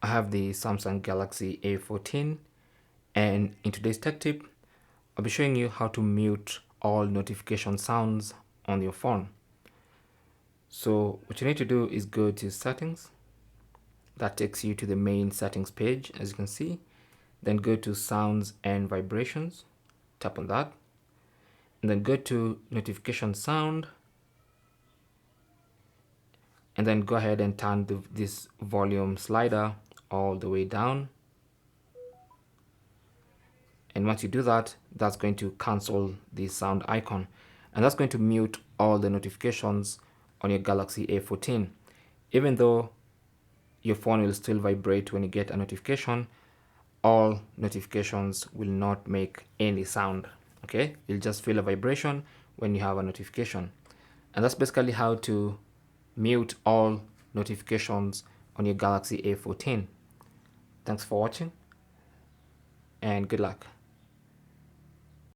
I have the Samsung Galaxy A14, and in today's tech tip, I'll be showing you how to mute all notification sounds on your phone. So what you need to do is go to settings. That takes you to the main settings page, as you can see. Then go to sounds and vibrations, tap on that, and then go to notification sound, and then go ahead and turn this volume slider all the way down. And once you do that, that's going to cancel the sound icon, and that's going to mute all the notifications on your Galaxy A14. Even though your phone will still vibrate when you get a notification, all notifications will not make any sound. Okay, you'll just feel a vibration when you have a notification. And that's basically how to mute all notifications on your Galaxy A14. Thanks for watching, and good luck.